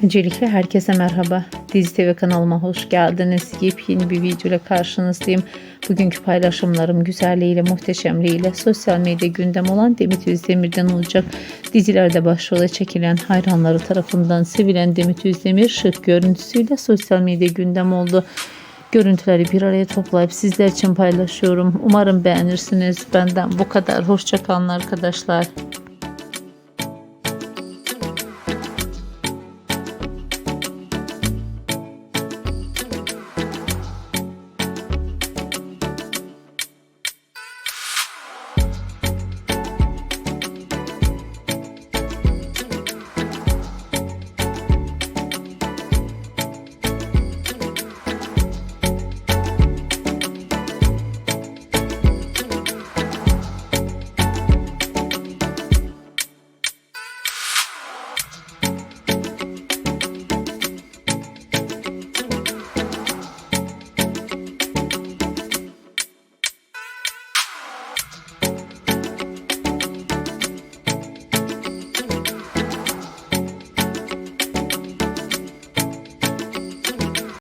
Öncelikle herkese merhaba. Dizi TV kanalıma hoş geldiniz. Yepyeni bir video ile karşınızdayım. Bugünkü paylaşımlarım güzelliğiyle, muhteşemliğiyle sosyal medya gündem olan Demet Özdemir'den olacak. Dizilerde başrole çekilen, hayranları tarafından sevilen Demet Özdemir şık görüntüsüyle sosyal medya gündem oldu. Görüntüleri bir araya toplayıp sizler için paylaşıyorum. Umarım beğenirsiniz. Benden bu kadar. Hoşça kalın arkadaşlar.